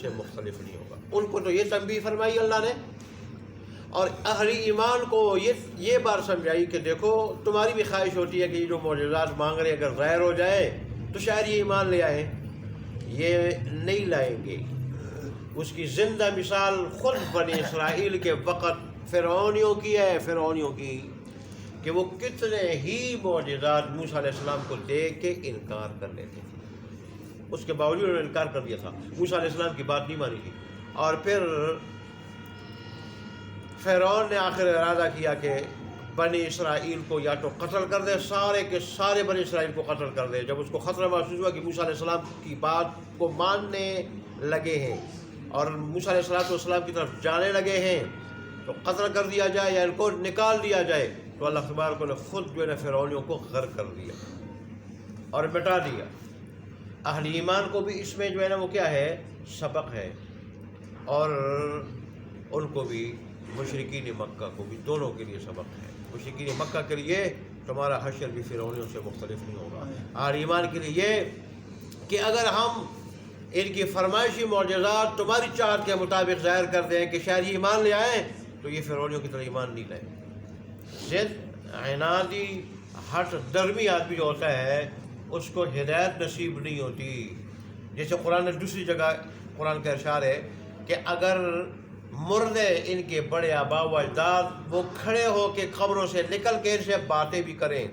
سے مختلف نہیں ہوگا. ان کو تو یہ تنبیہ فرمائی اللہ نے، اور اہل ایمان کو یہ بات سمجھائی کہ دیکھو تمہاری بھی خواہش ہوتی ہے کہ یہ جو معجزات مانگ رہے اگر غیر ہو جائے تو شاید یہ ایمان لے آئیں. یہ نہیں لائیں گے. اس کی زندہ مثال خود بنی اسرائیل کے وقت فرعونیوں کی ہے، فرعونیوں کی، کہ وہ کتنے ہی معجزات موسیٰ علیہ السلام کو دیکھ کے انکار کر لیتے تھے. اس کے باوجود انہوں نے انکار کر دیا تھا، موسیٰ علیہ السلام کی بات نہیں مانی تھی. اور پھر فرعون نے آخر ارادہ کیا کہ بنی اسرائیل کو یا تو قتل کر دے، سارے کے سارے بنی اسرائیل کو قتل کر دے. جب اس کو خطرہ محسوس ہوا کہ موسیٰ علیہ السلام کی بات کو ماننے لگے ہیں اور موسیٰ علیہ السلام کی طرف جانے لگے ہیں تو قتل کر دیا جائے یا ان کو نکال دیا جائے. تو اللہ تبارک نے خود جو ہے فرعونیوں کو غرق کر دیا اور مٹا دیا. اہل ایمان کو بھی اس میں جو ہے نا وہ کیا ہے، سبق ہے، اور ان کو بھی مشرکین مکہ کو بھی، دونوں کے لیے سبق ہے. مشرکین مکہ کے لیے تمہارا حشر بھی فرعونیوں سے مختلف نہیں ہوگا. اہل ایمان کے لیے یہ کہ اگر ہم ان کی فرمائشی معجزات تمہاری چاہت کے مطابق ظاہر کر دیں کہ شاید یہ ایمان لے آئیں تو یہ فرعونیوں کی طرح ایمان نہیں لائیں. ضد، عنادی، ہٹ درمی آدمی جو ہوتا ہے اس کو ہدایت نصیب نہیں ہوتی. جیسے قرآن نے دوسری جگہ قرآن کا ارشاد ہے کہ اگر مردے ان کے بڑے آبا و اجداد وہ کھڑے ہو کے قبروں سے نکل کے ان سے باتیں بھی کریں،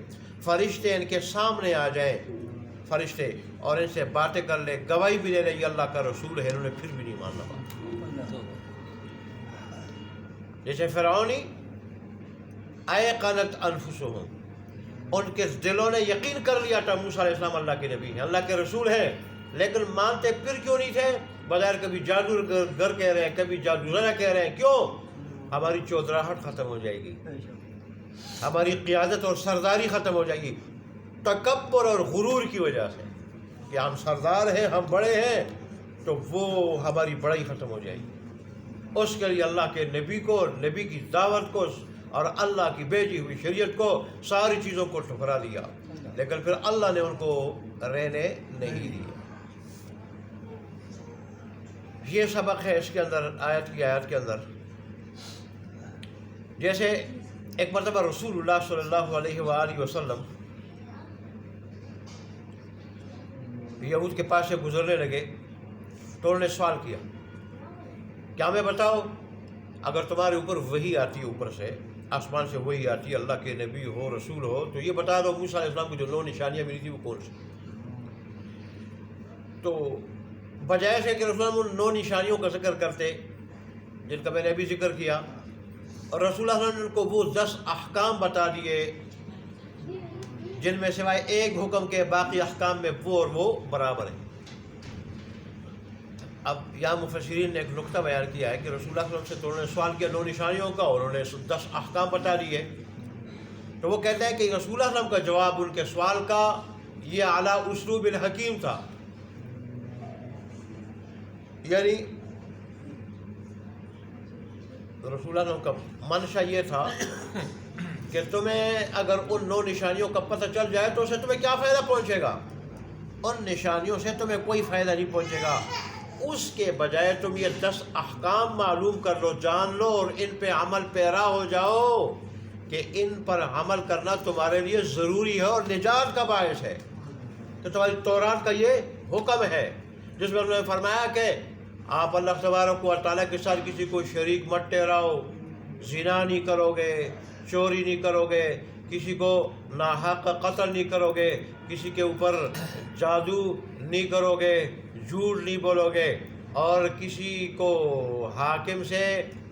فرشتے ان کے سامنے آ جائیں، فرشتے، اور ان سے باتیں کر لیں، گواہی بھی دے لیں یہ اللہ کا رسول ہے، انہوں نے پھر بھی نہیں ماننا بات. جیسے فرعونی ایقنت انفسہم، ان کے دلوں نے یقین کر لیا تھا موسیٰ علیہ السلام اللہ کے نبی ہیں، اللہ کے رسول ہیں، لیکن مانتے پھر کیوں نہیں تھے؟ بظاہر کبھی جادوگر کہہ رہے ہیں، کبھی جادوگرہ کہہ رہے ہیں. کیوں؟ ہماری چودراہٹ ختم ہو جائے گی، ہماری قیادت اور سرداری ختم ہو جائے گی، تکبر اور غرور کی وجہ سے کہ ہم سردار ہیں، ہم بڑے ہیں، تو وہ ہماری بڑائی ختم ہو جائے گی. اس کے لیے اللہ کے نبی کو، نبی کی دعوت کو اور اللہ کی بھیجی ہوئی شریعت کو، ساری چیزوں کو ٹھکرا دیا، لیکن پھر اللہ نے ان کو رہنے نہیں دیا. یہ سبق ہے اس کے اندر، آیت کے اندر. جیسے ایک مرتبہ رسول اللہ صلی اللہ علیہ وآلہ وسلم یہود کے پاس سے گزرنے لگے تو انہوں نے سوال کیا کہ ہمیں بتاؤ اگر تمہارے اوپر وحی آتی ہے، اوپر سے آسمان سے وحی آتی ہے، اللہ کے نبی ہو، رسول ہو، تو یہ بتا دو موسیٰ علیہ السلام کو جو 9 نشانیاں ملی تھی وہ کون سی؟ تو بجائے سے کہ رسول اللہ ان 9 نشانیوں کا ذکر کرتے جن کا میں نے ابھی ذکر کیا، اور رسول اللہ نے ان کو وہ 10 احکام بتا دیے جن میں سوائے ایک حکم کے باقی احکام میں وہ اور وہ برابر ہیں. اب یہاں مفسرین نے ایک نقطہ بیان کیا ہے کہ رسول اللہ صلی اللہ علیہ وسلم سے تو انہوں نے سوال کیا 9 نشانیوں کا، اور انہوں نے 10 احکام بتا دیے. تو وہ کہتے ہیں کہ رسول اللہ صلی اللہ علیہ وسلم کا جواب ان کے سوال کا یہ اعلیٰ اسلوب الحکیم تھا، یعنی رسول اللہ کا منشا یہ تھا کہ تمہیں اگر ان 9 نشانیوں کا پتہ چل جائے تو اسے تمہیں کیا فائدہ پہنچے گا؟ ان نشانیوں سے تمہیں کوئی فائدہ نہیں پہنچے گا. اس کے بجائے تم یہ 10 احکام معلوم کر لو، جان لو، اور ان پہ عمل پیرا ہو جاؤ کہ ان پر عمل کرنا تمہارے لیے ضروری ہے اور نجات کا باعث ہے. تو تمہاری تورات کا یہ حکم ہے جس میں انہوں نے فرمایا کہ آپ اللہ تبارک و تعالیٰ کے ساتھ کسی کو شریک مت ٹھہراؤ، زنا نہیں کرو گے، چوری نہیں کرو گے، کسی کو ناحق قتل نہیں کرو گے، کسی کے اوپر جادو نہیں کرو گے، جھوٹ نہیں بولو گے، اور کسی کو حاکم سے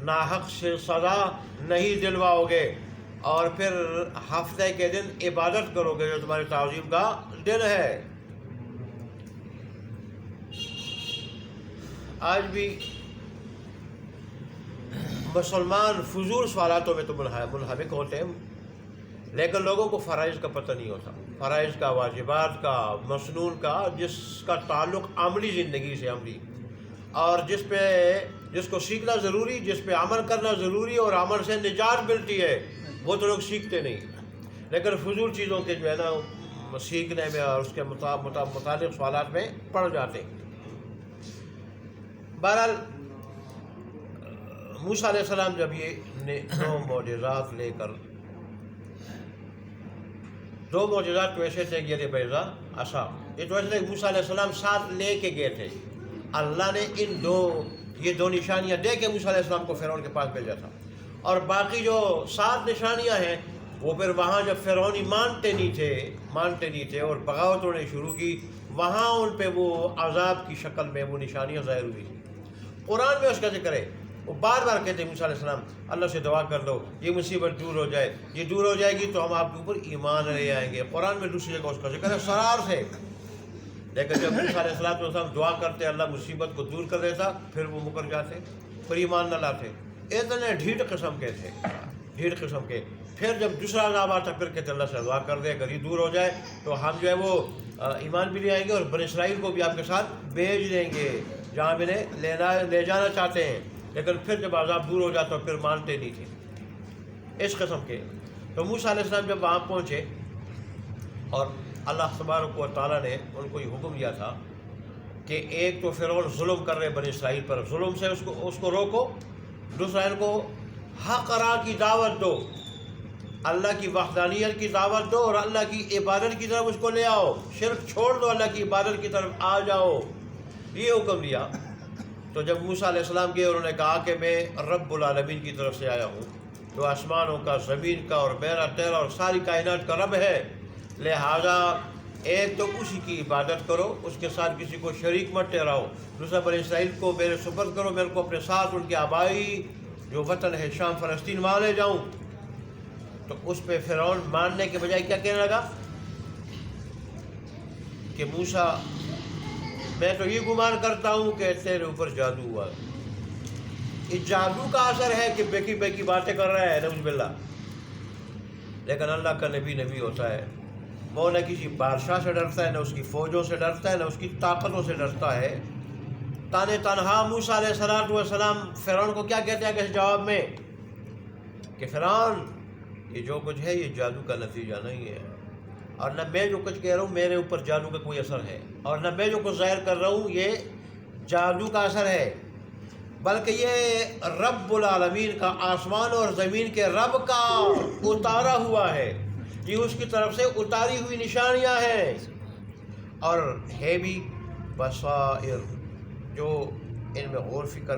ناحق سے سزا نہیں دلواؤ گے، اور پھر ہفتے کے دن عبادت کرو گے جو تمہارے تعظیم کا دن ہے. آج بھی مسلمان فضول سوالاتوں میں تو منہمک ہوتے ہیں، لیکن لوگوں کو فرائض کا پتہ نہیں ہوتا، فرائض کا، واجبات کا، مسنون کا، جس کا تعلق عملی زندگی سے، عملی، اور جس کو سیکھنا ضروری، جس پہ عمل کرنا ضروری اور عمل سے نجات ملتی ہے، وہ تو لوگ سیکھتے نہیں، لیکن فضول چیزوں کے جو ہے نا سیکھنے میں اور اس کے متعلق سوالات میں پڑ جاتے ہیں. بہرحال موسیٰ علیہ السلام جب یہ 9 معجزات لے کر، 2 معجزات تو ایسے تھے ید بیضا عصا، یہ تو ایسے تھے موسیٰ علیہ السلام ساتھ لے کے گئے تھے. اللہ نے یہ دو نشانیاں دے کے موسیٰ علیہ السلام کو فرعون کے پاس بھیجا تھا. اور باقی جو 7 نشانیاں ہیں وہ پھر وہاں جب فرعونی مانتے نہیں تھے اور بغاوت انہوں نے شروع کی، وہاں ان پہ وہ عذاب کی شکل میں وہ نشانیاں ظاہر ہوئی تھیں. قرآن میں اس کا ذکر ہے، وہ بار بار کہتے ہیں موسیٰ علیہ السلام اللہ سے دعا کر دو یہ مصیبت دور ہو جائے، یہ دور ہو جائے گی تو ہم آپ کے اوپر ایمان لے آئیں گے. قرآن میں دوسری جگہ اس کا ذکر ہے سرار سے. لیکن جب موسیٰ علیہ السلام دعا کرتے اللہ مصیبت کو دور کر دیتا، پھر وہ مکر جاتے، پھر ایمان نہ لاتے. اتنے ڈھیٹ قسم کے تھے، ڈھیٹ قسم کے. پھر جب دوسرا عذاب آتا پھر کہتے اللہ سے دعا کر دے اگر یہ دور ہو جائے تو ہم جو ہے وہ ایمان بھی لے آئیں گے اور بنی اسرائیل کو بھی آپ کے ساتھ بھیج دیں گے جہاں بھی لے جانا چاہتے ہیں. لیکن پھر جب عذاب دور ہو جاتا تو پھر مانتے نہیں تھے اس قسم کے. تو موسیٰ علیہ السلام جب وہاں پہنچے اور اللہ تبارک و تعالیٰ نے ان کو یہ حکم دیا تھا کہ ایک تو فرعون ظلم کر رہے بنی اسرائیل پر، ظلم سے اس کو روکو، دوسرا ان کو حق راہ کی دعوت دو، اللہ کی وحدانیت کی دعوت دو اور اللہ کی عبادت کی طرف اس کو لے آؤ، شرک چھوڑ دو، اللہ کی عبادت کی طرف آ جاؤ. یہ حکم دیا. تو جب موسیٰ علیہ السلام گئے انہوں نے کہا کہ میں رب العالمین کی طرف سے آیا ہوں، جو آسمانوں کا، زمین کا اور میرا تیرا اور ساری کائنات کا رب ہے، لہذا ایک تو اسی کی عبادت کرو، اس کے ساتھ کسی کو شریک مت ٹھہراؤ، دوسرا بنی اسرائیل کو میرے سپرد کرو، میرے کو اپنے ساتھ ان کے آبائی جو وطن ہے شام فلسطین وہاں لے جاؤں. تو اس پہ فرعون ماننے کے بجائے کیا کہنے لگا کہ موسیٰ میں تو یہ گمان کرتا ہوں کہ تیرے اوپر جادو ہوا. یہ جادو کا اثر ہے کہ بیکی باتیں کر رہا ہے نعوذ باللہ. لیکن اللہ کا نبی ہوتا ہے، وہ نہ کسی بادشاہ سے ڈرتا ہے، نہ اس کی فوجوں سے ڈرتا ہے، نہ اس کی طاقتوں سے ڈرتا ہے. تنہا موسیٰ علیہ السلام فرعون کو کیا کہتے ہیں کہ اس جواب میں کہ فرعون یہ جو کچھ ہے یہ جادو کا نتیجہ نہیں ہے، اور نہ میں جو کچھ کہہ رہا ہوں میرے اوپر جادو کا کوئی اثر ہے، اور نہ میں جو کچھ ظاہر کر رہا ہوں یہ جادو کا اثر ہے، بلکہ یہ رب العالمین کا، آسمان اور زمین کے رب کا اتارا ہوا ہے، یہ اس کی طرف سے اتاری ہوئی نشانیاں ہیں. اور ہے بھی بصائر جو ان میں غور فکر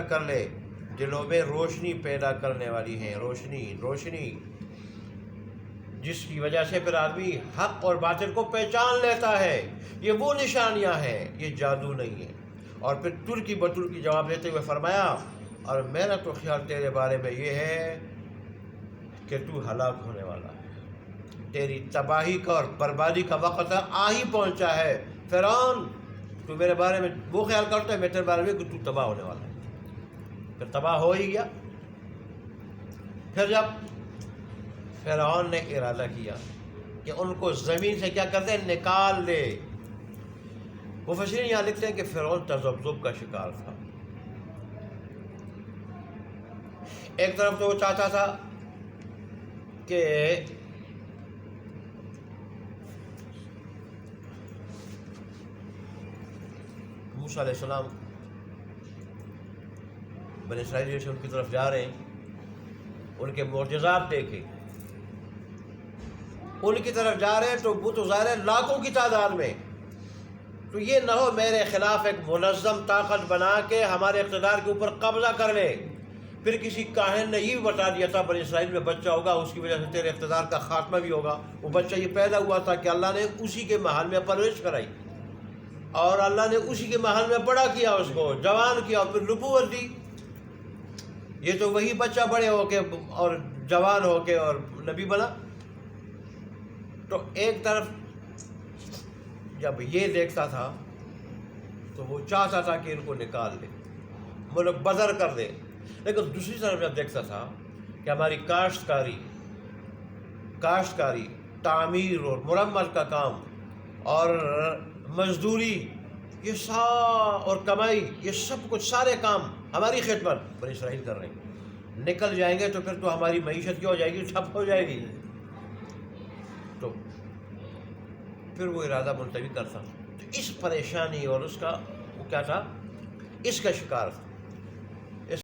کر لے دلوں میں روشنی پیدا کرنے والی ہیں. روشنی جس کی وجہ سے پھر آدمی حق اور باطل کو پہچان لیتا ہے. یہ وہ نشانیاں ہیں، یہ جادو نہیں ہے. اور پھر ترکی بترکی جواب دیتے ہوئے فرمایا اور میرا تو خیال تیرے بارے میں یہ ہے کہ تو ہلاک ہونے والا ہے، تیری تباہی کا اور بربادی کا وقت آ ہی پہنچا ہے. فرعون تو میرے بارے میں وہ خیال کرتا ہے، میں تیرے بارے میں کہ تو تباہ ہونے والا ہے. پھر تباہ ہو ہی گیا. پھر جب فرعون نے ارادہ کیا کہ ان کو زمین سے کیا کرتے ہیں نکال دے، مفسرین یہاں لکھتے ہیں کہ فرعون تذبذب کا شکار تھا. ایک طرف تو وہ چاہتا تھا کہ موسیٰ علیہ السلام بنی اسرائیل جیسے ان کی طرف جا رہے ہیں، ان کے معجزات دیکھے، ان کی طرف جا رہے ہیں تو وہ تو ظاہر ہے لاکھوں کی تعداد میں. تو یہ نہ ہو میرے خلاف ایک منظم طاقت بنا کے ہمارے اقتدار کے اوپر قبضہ کر لے. پھر کسی کاہن نے یہ بھی بتا دیا تھا بنی اسرائیل میں بچہ ہوگا، اس کی وجہ سے تیرے اقتدار کا خاتمہ بھی ہوگا. وہ بچہ یہ پیدا ہوا تھا کہ اللہ نے اسی کے محل میں پرورش کرائی اور اللہ نے اسی کے محل میں بڑا کیا، اس کو جوان کیا اور پھر نبوت دی. یہ تو وہی بچہ بڑے ہو کے اور جوان ہو کے اور نبی بنا. تو ایک طرف جب یہ دیکھتا تھا تو وہ چاہتا تھا کہ ان کو نکال دے، ملک بدر کر دے. لیکن دوسری طرف جب دیکھتا تھا کہ ہماری کاشتکاری، تعمیر اور مرمت کا کام اور مزدوری اور کمائی، یہ سب کچھ سارے کام ہماری خدمت بنی اسرائیل کر رہے ہیں، نکل جائیں گے تو پھر تو ہماری معیشت کیا ہو جائے گی، ٹھپ ہو جائے گی. تو پھر وہ ارادہ ملتوی کرتا. تو اس پریشانی اور اس کا وہ کیا تھا؟ اس کا شکار تھا.